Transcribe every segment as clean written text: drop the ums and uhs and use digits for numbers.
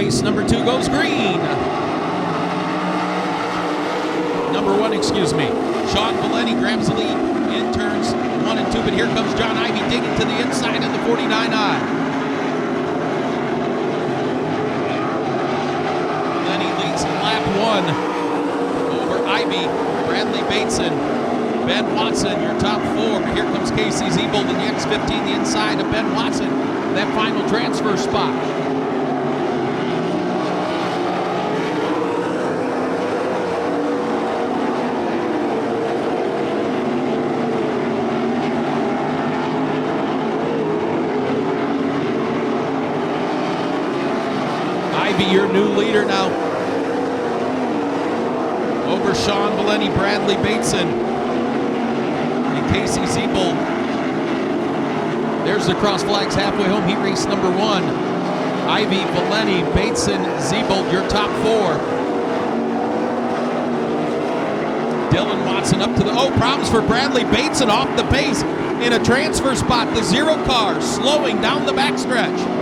Race number 2 goes green. Number 1, excuse me. Sean Valenti grabs the lead in turns 1 and 2, but here comes John Ivy digging to the inside of the 49I. Valenti leads lap 1 over Ivy, Bradley Bateson, Ben Watson, your top 4. But here comes Casey Zebold in the X15, the inside of Ben Watson, that final transfer spot. Your new leader now over Sean Valenti, Bradley Bateson, and Casey Zebold. There's the cross flags halfway home. Heat race number 1. Ivy, Valenti, Bateson, Zebold, your top 4. Dylan Watson up to the problems for Bradley Bateson off the pace in a transfer spot. The 0 car slowing down the backstretch.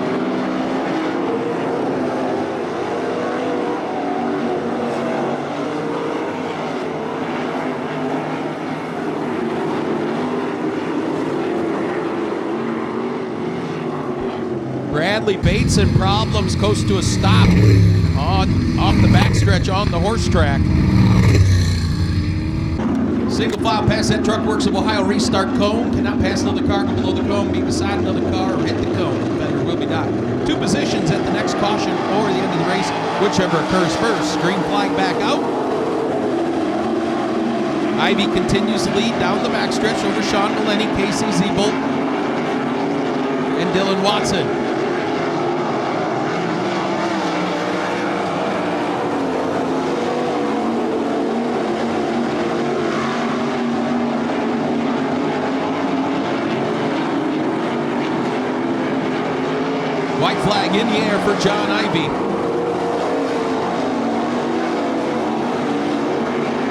Bradley Bateson problems, coast to a stop off the backstretch on the horse track. Single file past that truck, Works of Ohio restart cone. Cannot pass another car, go below the cone, be beside another car, or hit the cone. The offender will be docked. 2 positions at the next caution or the end of the race, whichever occurs first. Green flag back out. Ivy continues to lead down the backstretch over Sean Valenti, Casey Zebold, and Dylan Watson. White flag in the air for John Ivy.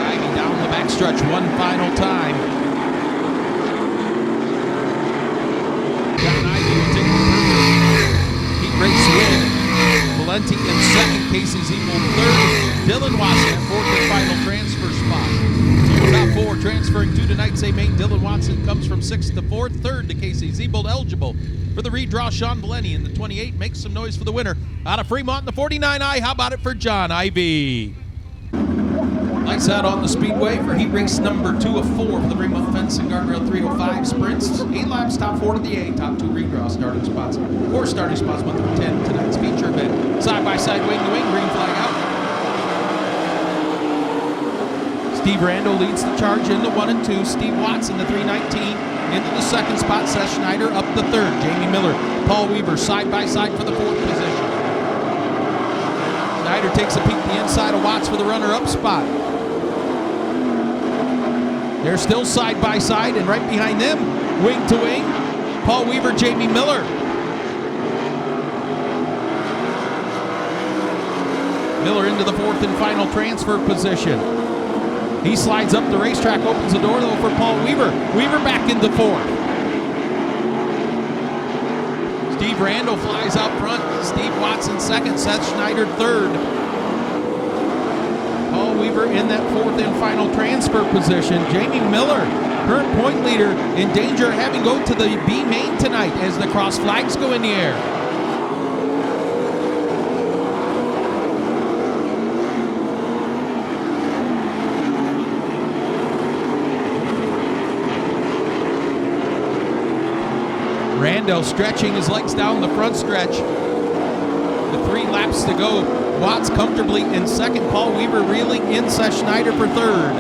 Ivy down the backstretch one final time. John Ivy will take the first heat race win. Valenti in second, Casey Zebold third. Dylan Watson at 4th and final transfer spot. Top 4 transferring to tonight's A main. Dylan Watson comes from 6th to 4th, 3rd to Casey Zebold, eligible for the redraw. Sean Valenti in the 28 makes some noise for the winner. Out of Fremont in the 49I, how about it for John Ivy? Lights out on the speedway for heat race number 2 of 4 for the Fremont Fence and Guardrail 305 sprints. 8 laps, top 4 to the A, top 2 redraw starting spots. 4 starting spots, 1 through 10 tonight's feature event. Side-by-side, wing to wing, green flag out. Steve Randall leads the charge in the 1 and 2. Steve Watts in the 319 into the 2nd spot. Seth Schneider up the 3rd. Jamie Miller, Paul Weaver side by side for the 4th position. Schneider takes a peek to the inside of Watts for the runner-up spot. They're still side by side, and right behind them, wing to wing, Paul Weaver, Jamie Miller. Miller into the 4th and final transfer position. He slides up the racetrack, opens the door though for Paul Weaver. Weaver back into 4th. Steve Randall flies out front. Steve Watson 2nd, Seth Schneider 3rd. Paul Weaver in that 4th and final transfer position. Jamie Miller, current point leader, in danger of having to go to the B main tonight as the cross flags go in the air. Randall stretching his legs down the front stretch. The 3 laps to go. Watts comfortably in 2nd. Paul Weaver reeling in. Seth Schneider for 3rd.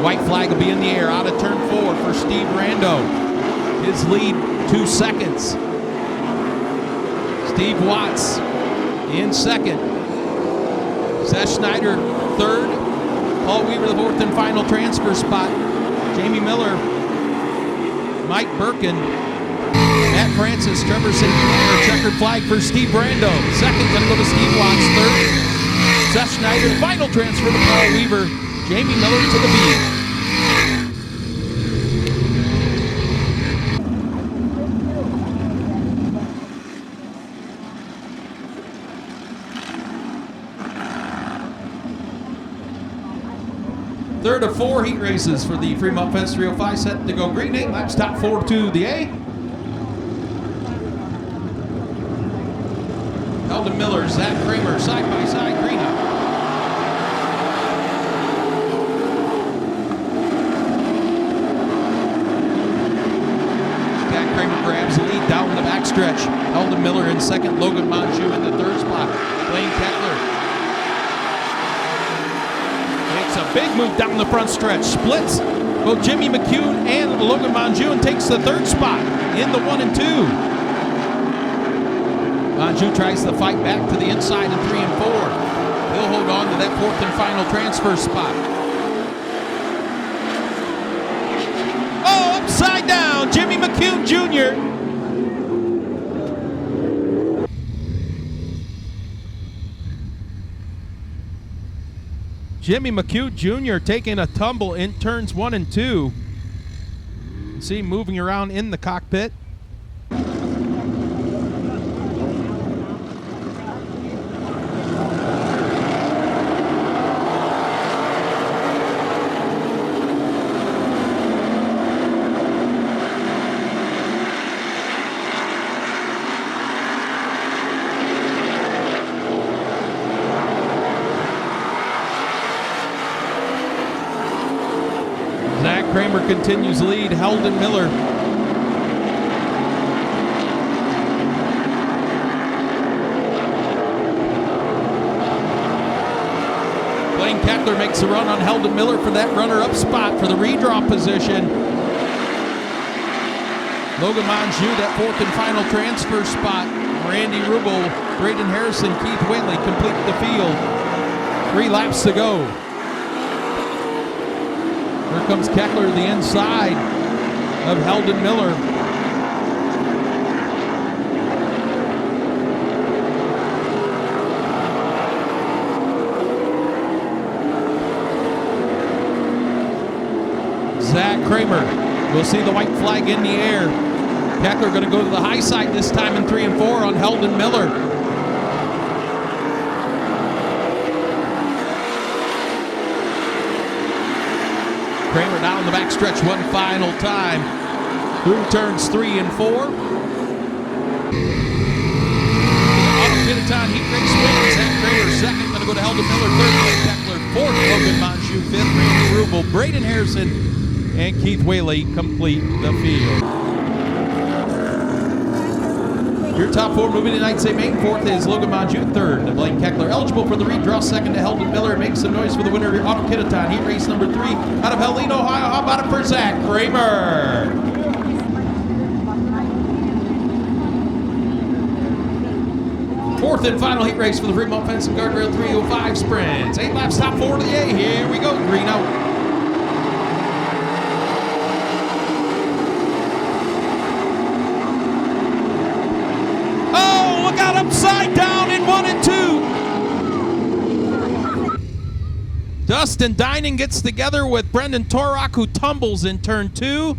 White flag will be in the air out of turn 4 for Steve Rando. His lead 2 seconds. Steve Watts in 2nd. Seth Schneider 3rd. Paul Weaver the 4th and final transfer spot. Jamie Miller, Mike Birkin, Matt Francis, Trevor St. Clair, checkered flag for Steve Brando. 2nd going to go to Steve Watts. 3rd, Seth Schneider. Final transfer to Paul Weaver. Jamie Miller to the B. third of 4 heat races for the Fremont Fence 305 set to go green. 8 laps, top 4 to the A. Eldon Miller, Zach Kramer, side by side, green out. Zach Kramer grabs the lead down the backstretch. Eldon Miller in second, Logan Monjou in the third spot. Blaine Kettler makes a big move down the front stretch, splits both Jimmy McCune and Logan Monjou and takes the third spot in the 1 and 2. Monjou tries to fight back to the inside in 3 and 4. He'll hold on to that 4th and final transfer spot. Oh, upside down, Jimmy McCune Jr. Jimmy McCune Jr. taking a tumble in turns 1 and 2. See him moving around in the cockpit. Zach Kramer continues lead. Eldon Miller. Blaine Kettler makes a run on Eldon Miller for that runner-up spot for the redraw position. Logan Monjou, that 4th and final transfer spot. Randy Rubel, Braden Harrison, Keith Whaley complete the field. 3 laps to go. Here comes Kettler to the inside of Eldon Miller. Zach Kramer will see the white flag in the air. Kettler going to go to the high side this time in 3 and 4 on Eldon Miller. Kramer down the backstretch one final time through turns 3 and 4. Attica heat race wins. Zach Kramer second, going to go to Eldon Miller third, Blaine Kettler fourth, Logan Monjou fifth, Randy Rubel, Braden Harrison, and Keith Whaley complete the field. Your top 4 moving tonight, say main. 4th is Logan Monjou. 3rd, Blaine Kettler. Eligible for the redraw. 2nd to Eldon Miller. Makes some noise for the winner of Attica heat race number 3 out of Helene, Ohio. How about it for Zach Kramer? Fourth and final heat race for the Fremont Fence and Guardrail 305 sprints. 8 laps, top 4 to the A. Here we go. Green out. Upside down in 1 and 2. Dustin Dinan gets together with Brendan Torok, who tumbles in turn 2.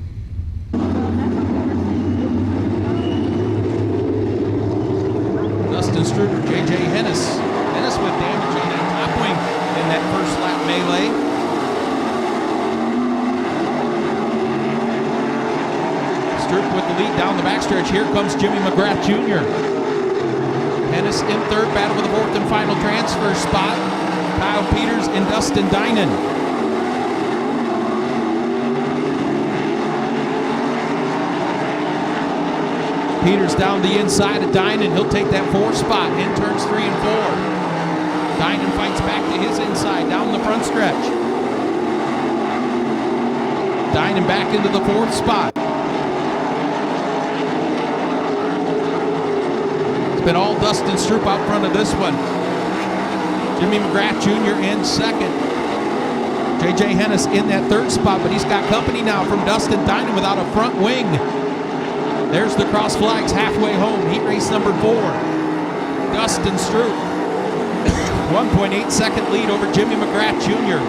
Dustin Struter, J.J. Hennis. Hennis with damage on that top wing in that first lap melee. Struter with the lead down the backstretch. Here comes Jimmy McGrath Jr. Hennis in third, battle for the 4th and final transfer spot. Kyle Peters and Dustin Dinan. Peters down the inside of Dinan. He'll take that 4th spot in turns 3 and 4. Dinan fights back to his inside down the front stretch. Dinan back into the 4th spot. Been all Dustin Stroop out front of this one. Jimmy McGrath Jr. in second. J.J. Hennis in that 3rd spot, but he's got company now from Dustin Dinan without a front wing. There's the cross flags halfway home. Heat race number 4. Dustin Stroop. 1.8 second lead over Jimmy McGrath Jr.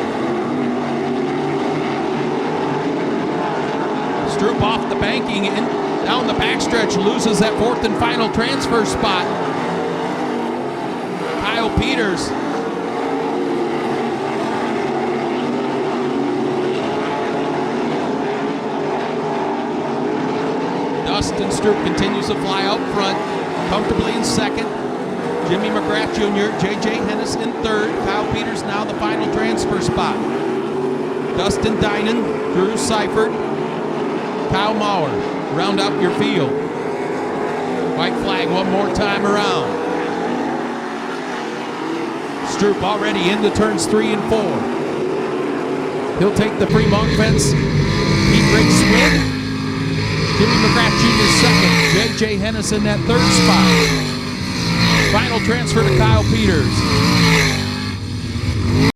Stroop off the banking and down the backstretch, loses that 4th and final transfer spot. Kyle Peters Dustin Stroop continues to fly out front, comfortably in second. Jimmy McGrath Jr., J.J. Hennis in third. Kyle Peters now the final transfer spot. Dustin Dinan, Drew Seifert, Kyle Maurer round out your field. White flag one more time around. Stroop already into turns 3 and 4. He'll take the Fremont fence. Heat race win. Jimmy McGrath Jr. second. J.J. Hennis in that third spot. Final transfer to Kyle Peters.